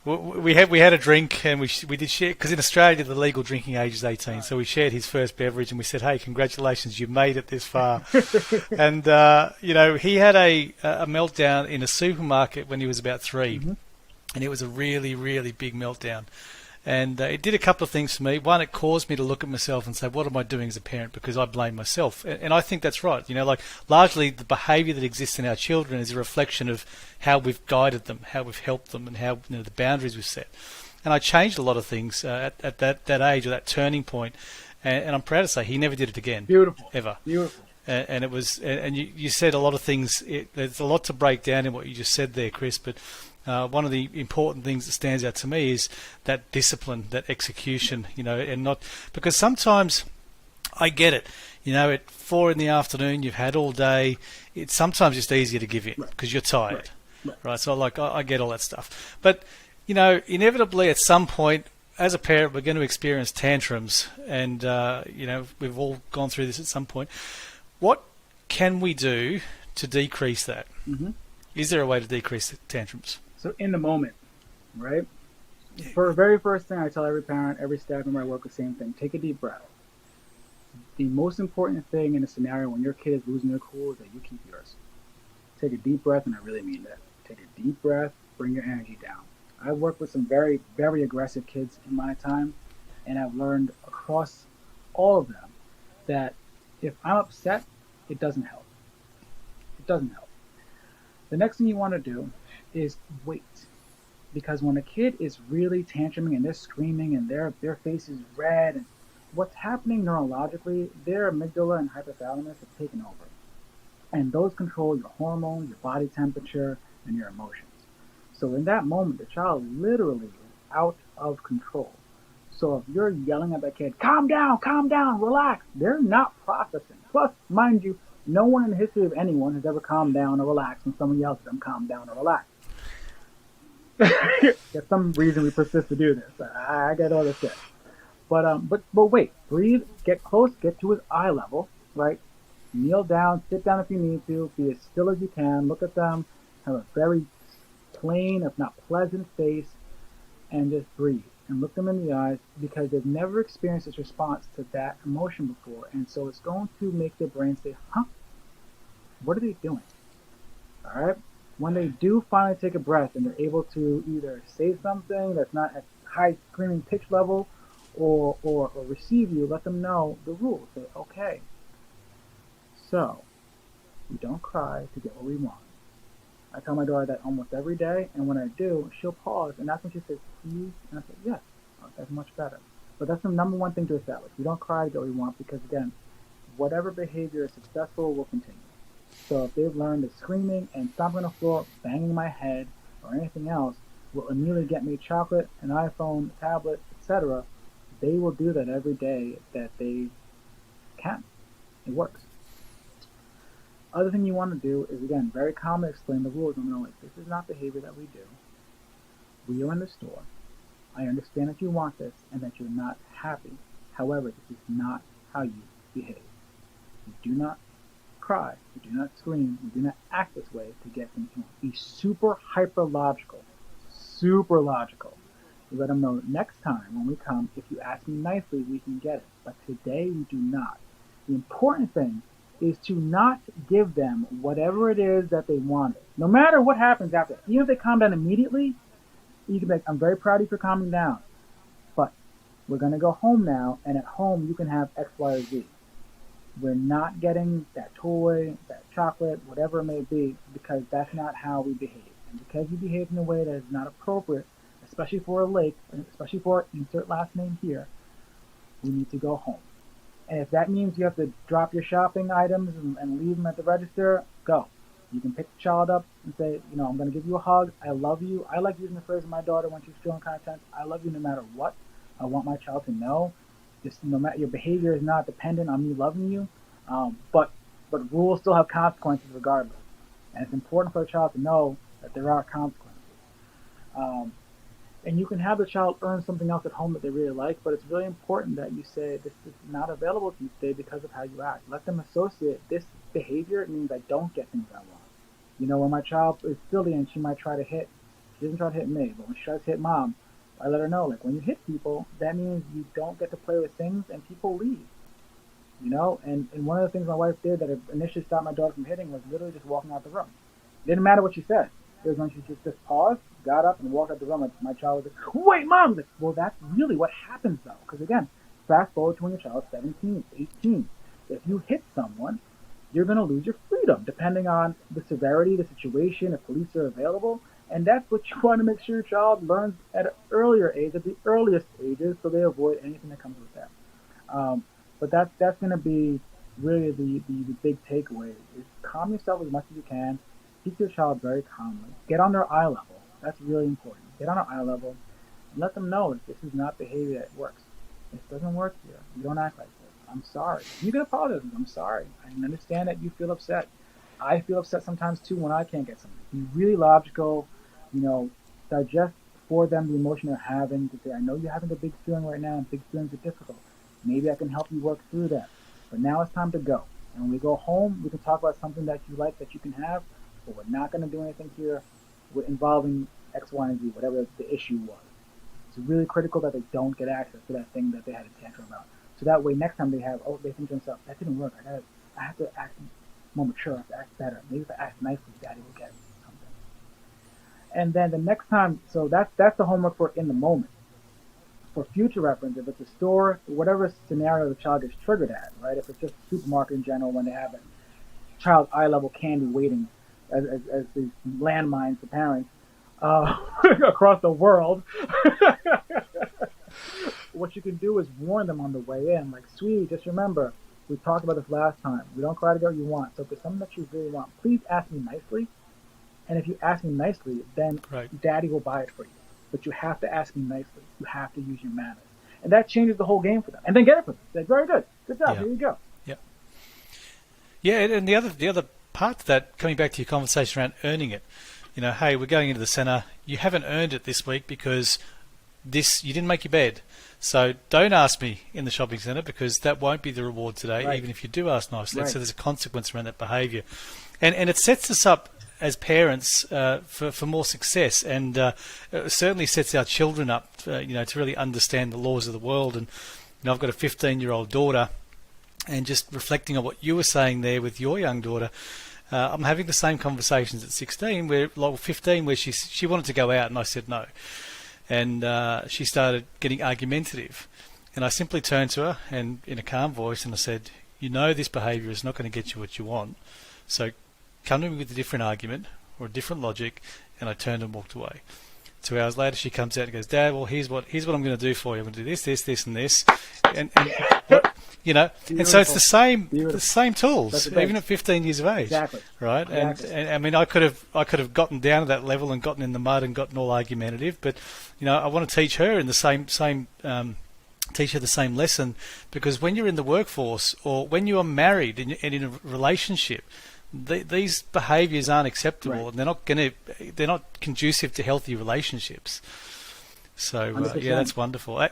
We had a drink and we did share, because in Australia the legal drinking age is 18, so we shared his first beverage and we said, hey, congratulations, you made it this far. And he had a meltdown in a supermarket when he was about 3, and it was a really, really big meltdown. And it did a couple of things for me. One, it caused me to look at myself and say, what am I doing as a parent? Because I blame myself. And I think that's right. Largely the behaviour that exists in our children is a reflection of how we've guided them, how we've helped them, and how the boundaries we've set. And I changed a lot of things at that age, or that turning point. And I'm proud to say he never did it again. Beautiful. Ever. Beautiful. And it was, and you said a lot of things. There's a lot to break down in what you just said there, Chris, but one of the important things that stands out to me is that discipline, that execution, and not, because sometimes I get it, at 4 p.m, you've had all day, it's sometimes just easier to give in because you're tired, right? So I get all that stuff. But, inevitably at some point, as a parent, we're going to experience tantrums, and, we've all gone through this at some point. What can we do to decrease that? Mm-hmm. Is there a way to decrease the tantrums? So in the moment, right? For the very first thing, I tell every parent, every staff member I work with, the same thing. Take a deep breath. The most important thing in a scenario when your kid is losing their cool is that you keep yours. Take a deep breath, and I really mean that. Take a deep breath, bring your energy down. I've worked with some very, very aggressive kids in my time, and I've learned across all of them that if I'm upset, it doesn't help. It doesn't help. The next thing you want to do is wait, because when a kid is really tantruming and they're screaming and their face is red, and what's happening neurologically, their amygdala and hypothalamus have taken over, and those control your hormones, your body temperature, and your emotions. So in that moment, the child literally is out of control. So if you're yelling at that kid, calm down, relax, they're not processing. Plus, mind you, no one in the history of anyone has ever calmed down or relaxed when someone yells at them, calm down or relax. There's some reason we persist to do this. I get all this shit. But wait, breathe, get close, get to his eye level, right? Kneel down, sit down if you need to, be as still as you can, look at them, have a very plain, if not pleasant face, and just breathe. And look them in the eyes because they've never experienced this response to that emotion before. And so it's going to make their brain say, huh, what are they doing? All right? When they do finally take a breath and they're able to either say something that's not at high screaming pitch level or receive you, let them know the rules. Say, okay, so we don't cry to get what we want. I tell my daughter that almost every day, and when I do, she'll pause, and that's when she says, please, and I say, yes, oh, that's much better. But that's the number one thing to establish. We don't cry to get what we want because, again, whatever behavior is successful will continue. So if they've learned that screaming and stomping on the floor, banging my head, or anything else will immediately get me chocolate, an iPhone, a tablet, etc., they will do that every day that they can. It works. Other thing you want to do is, again, very calmly explain the rules. I'm like, this is not behavior that we do. We are in the store. I understand that you want this and that you're not happy. However, this is not how you behave. You do not cry. You do not scream. You do not act this way to get things you want. Be super hyper logical. Super logical. You let them know next time when we come, if you ask me nicely, we can get it. But today we do not. The important thing is to not give them whatever it is that they wanted. No matter what happens after. Even if they calm down immediately, you can be like, I'm very proud of you for calming down. But we're going to go home now, and at home you can have X, Y, or Z. We're not getting that toy, that chocolate, whatever it may be, because that's not how we behave. And because you behave in a way that is not appropriate, especially for a lake, especially for insert last name here, we need to go home. And if that means you have to drop your shopping items and leave them at the register, go. You can pick the child up and say, I'm going to give you a hug. I love you. I like using the phrase of my daughter when she's feeling kind of tense. I love you no matter what. I want my child to know. Just no matter your behavior is not dependent on me loving you, but rules still have consequences regardless. And it's important for a child to know that there are consequences. And you can have the child earn something else at home that they really like, but it's really important that you say this is not available to you today because of how you act. Let them associate this behavior. It means I don't get things I want. When my child is silly and she might try to hit, she doesn't try to hit me, but when she tries to hit mom, I let her know, like, when you hit people, that means you don't get to play with things and people leave. And one of the things my wife did that initially stopped my daughter from hitting was literally just walking out the room. It didn't matter what she said. It was when she just paused, got up, and walked out the room. And my child was like, wait, Mom! Like, well, that's really what happens, though. Because, again, fast forward to when your child's 17, 18. If you hit someone, you're going to lose your freedom, depending on the severity, the situation, if police are available. And that's what you want to make sure your child learns at an earlier age, at the earliest ages, so they avoid anything that comes with that. But that's going to be really the big takeaway, is calm yourself as much as you can. Teach your child very calmly. Get on their eye level. That's really important. Get on their eye level and let them know that this is not behavior that works. This doesn't work here. You don't act like this. I'm sorry. You can apologize. I'm sorry. I understand that you feel upset. I feel upset sometimes too when I can't get something. Be really logical, digest for them the emotion they're having. To say, I know you're having a big feeling right now and big feelings are difficult. Maybe I can help you work through that. But now it's time to go. And when we go home, we can talk about something that you like that you can have. But we're not going to do anything here involving X, Y, and Z, whatever the issue was. It's really critical that they don't get access to that thing that they had a tantrum about. So that way, next time they think to themselves, that didn't work. I have to act more mature. I have to act better. Maybe if I act nicely, Daddy will get something. And then the next time, so that's the homework for in the moment. For future reference, if it's a store, whatever scenario the child gets triggered at, right? If it's just a supermarket in general, when they have a child eye-level candy waiting as these landmines for parents across the world, what you can do is warn them on the way in, like, sweetie, just remember, we talked about this last time. We don't try to get what you want. So if there's something that you really want, please ask me nicely. And if you ask me nicely, then Daddy will buy it for you. But you have to ask me nicely. You have to use your manners. And that changes the whole game for them. And then get it for them. Say, very good. Good job. Here you go. Yeah. Yeah, and the other part of that, coming back to your conversation around earning it, hey, we're going into the centre. You haven't earned it this week because you didn't make your bed. So don't ask me in the shopping centre because that won't be the reward today, Right. even if you do ask nicely. Right. So there's a consequence around that behaviour. And it sets us up as parents for more success, and it certainly sets our children up, to really understand the laws of the world. And I've got a 15-year-old daughter, and just reflecting on what you were saying there with your young daughter, I'm having the same conversations at 16, 15, where she wanted to go out, and I said no, and she started getting argumentative, and I simply turned to her and in a calm voice, and I said, this behaviour is not going to get you what you want, so come to me with a different argument or a different logic. And I turned and walked away. 2 hours later, she comes out and goes, Dad, well, here's what I'm going to do for you. I'm going to do this, and this, and and so it's the same tools, even at 15 years of age. Exactly. Right. Exactly. And I mean, I could have gotten down to that level and gotten in the mud and gotten all argumentative, but I want to teach her in the same teach her the same lesson, because when you're in the workforce or when you are married and in a relationship, these behaviours aren't acceptable, right. and they're not conducive to healthy relationships. So that's wonderful.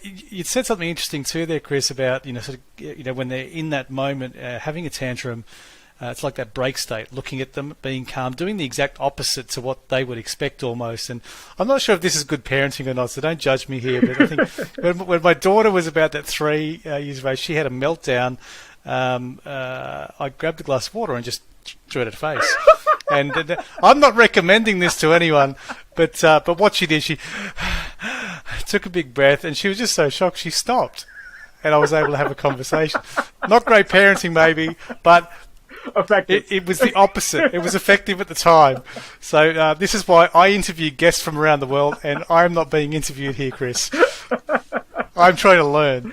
You said something interesting too there, Chris, about when they're in that moment having a tantrum. It's like that break state, looking at them, being calm, doing the exact opposite to what they would expect almost. And I'm not sure if this is good parenting or not, so don't judge me here. But I think when my daughter was about that 3 years of age, she had a meltdown. I grabbed a glass of water and just threw it at her face. And I'm not recommending this to anyone, but what she did, she took a big breath, and she was just so shocked she stopped, and I was able to have a conversation. Not great parenting, maybe, but effective. It was the opposite. It was effective at the time. So this is why I interview guests from around the world, and I am not being interviewed here, Chris. I'm trying to learn.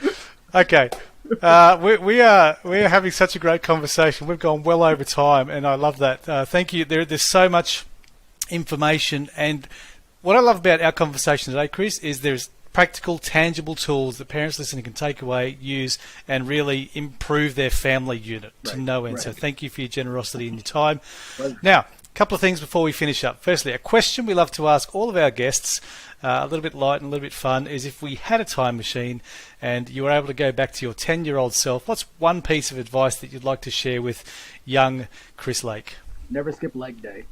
Okay. We are having such a great conversation. We've gone well over time, and I love that. Thank you. There's so much information, and what I love about our conversation today, Chris, is there's practical, tangible tools that parents listening can take away, use, and really improve their family unit to no end. Right. So thank you for your generosity and your time. Right. Now, a couple of things before we finish up. Firstly, a question we love to ask all of our guests, a little bit light and a little bit fun, is if we had a time machine and you were able to go back to your 10-year-old self, what's one piece of advice that you'd like to share with young Chris Lake? Never skip leg day.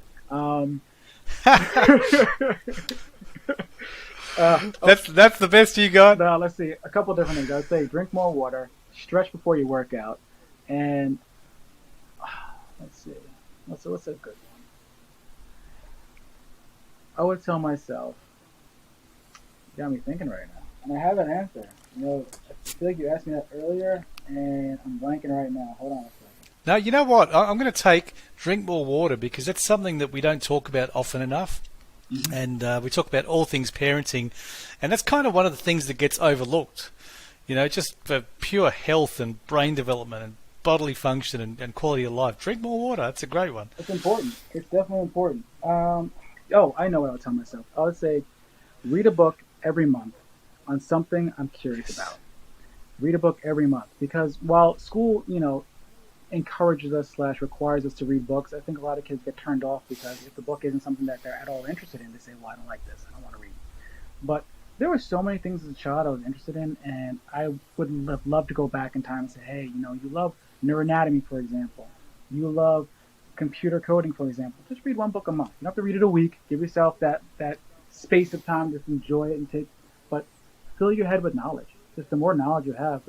That's the best you got? No, let's see. A couple different things. I'd say drink more water, stretch before you work out, and let's see. What's a good one? I would tell myself, you got me thinking right now, and I have an answer. I feel like you asked me that earlier, and I'm blanking right now. Hold on a second. No, you know what? I'm going to take drink more water, because that's something that we don't talk about often enough. Mm-hmm. And we talk about all things parenting, and that's kind of one of the things that gets overlooked. Just for pure health and brain development and bodily function and quality of life. Drink more water. That's a great one. It's important. It's definitely important. I know what I would tell myself. I would say read a book every month on something I'm curious about. Read a book every month, because while school, encourages us / requires us to read books, I think a lot of kids get turned off because if the book isn't something that they're at all interested in, they say, well, I don't like this, I don't want to read. But there were so many things as a child I was interested in, and I would have loved to go back in time and say, hey, you love neuroanatomy, for example. You love computer coding, for example. Just read one book a month. You don't have to read it a week. Give yourself that space of time to enjoy it but fill your head with knowledge. Just the more knowledge you have,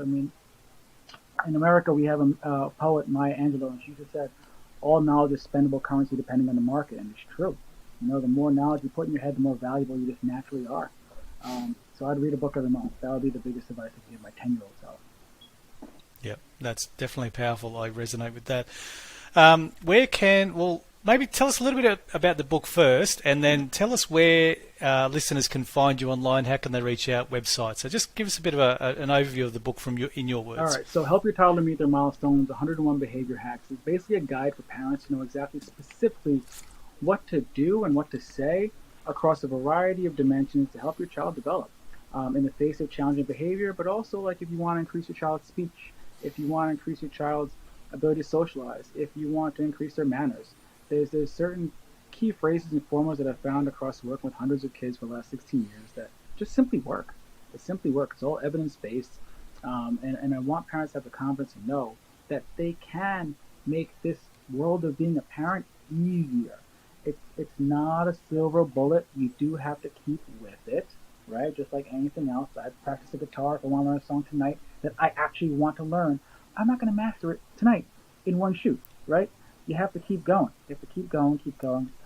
in America, we have a poet, Maya Angelou, and she just said, all knowledge is spendable currency depending on the market, and it's true. The more knowledge you put in your head, the more valuable you just naturally are. So I'd read a book every month. That would be the biggest advice I give my 10-year-old self. Yep, that's definitely powerful. I resonate with that. Maybe tell us a little bit about the book first, and then tell us where listeners can find you online. How can they reach out? Websites. So just give us a bit of an overview of the book in your words. All right. So Help Your Toddler Meet Their Milestones, 101 Behavior Hacks is basically a guide for parents to know exactly specifically what to do and what to say across a variety of dimensions to help your child develop in the face of challenging behavior, but also if you want to increase your child's speech, if you want to increase your child's ability to socialize, if you want to increase their manners. There's certain key phrases and formulas that I've found across working with hundreds of kids for the last 16 years that just simply work. It simply works. It's all evidence-based. And I want parents to have the confidence to know that they can make this world of being a parent easier. It's not a silver bullet. You do have to keep with it, right? Just like anything else. I practice the guitar. If I want to learn a song tonight that I actually want to learn, I'm not going to master it tonight in one shoot, right? You have to keep going. You have to keep going.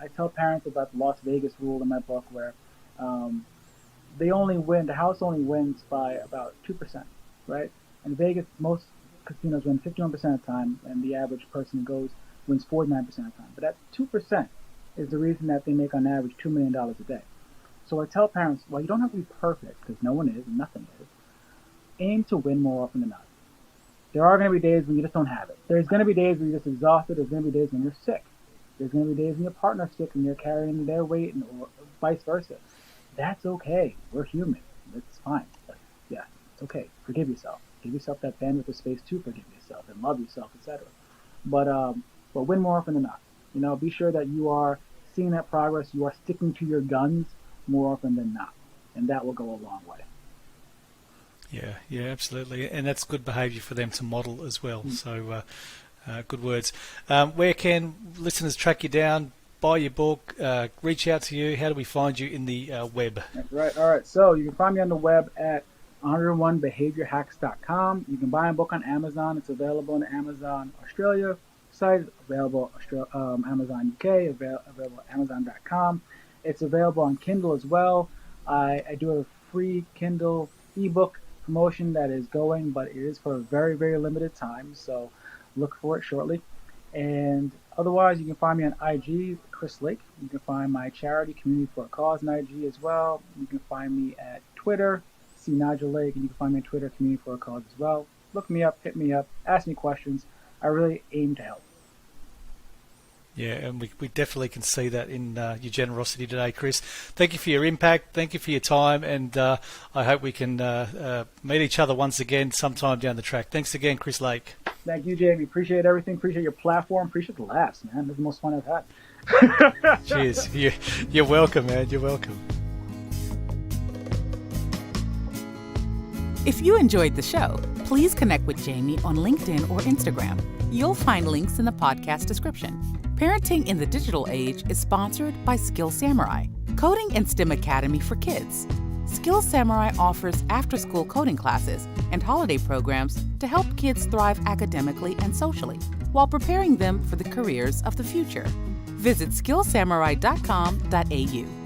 I tell parents about the Las Vegas rule in my book where the house only wins by about 2%, right? In Vegas, most casinos win 51% of the time, and the average person who goes wins 49% of the time. But that 2% is the reason that they make on average $2 million a day. So I tell parents, well, you don't have to be perfect, because no one is and nothing is. Aim to win more often than not. There are going to be days when you just don't have it. There's going to be days when you're just exhausted. There's going to be days when you're sick. There's going to be days when your partner's sick and you're carrying their weight, or vice versa. That's okay. We're human. It's fine. But yeah, it's okay. Forgive yourself. Give yourself that bandwidth of space to forgive yourself and love yourself, etc. But win more often than not. Be sure that you are seeing that progress. You are sticking to your guns more often than not, and that will go a long way. Yeah, absolutely, and that's good behaviour for them to model as well. So, good words. Where can listeners track you down, buy your book, reach out to you? How do we find you in the web? That's right. All right. So you can find me on the web at 101behaviorhacks.com. You can buy a book on Amazon. It's available on the Amazon Australia site, available Amazon UK, available at Amazon.com. It's available on Kindle as well. I do a free Kindle ebook promotion that is going, but it is for a very, very limited time, so look for it shortly. And otherwise, you can find me on IG, Chris Lake. You can find my charity, Community for a Cause, on IG as well. You can find me at Twitter, C. Nigel Lake, and you can find me on Twitter, Community for a Cause as well. Look me up, hit me up, ask me questions. I really aim to help. Yeah, and we definitely can see that in your generosity today, Chris. Thank you for your impact. Thank you for your time, and I hope we can meet each other once again sometime down the track. Thanks again, Chris Lake. Thank you, Jamie. Appreciate everything. Appreciate your platform. Appreciate the laughs, man. This is the most fun I've had. Cheers. You're welcome, man. You're welcome. If you enjoyed the show, please connect with Jamie on LinkedIn or Instagram. You'll find links in the podcast description. Parenting in the Digital Age is sponsored by Skill Samurai, Coding and STEM Academy for Kids. Skill Samurai offers after-school coding classes and holiday programs to help kids thrive academically and socially while preparing them for the careers of the future. Visit skillsamurai.com.au.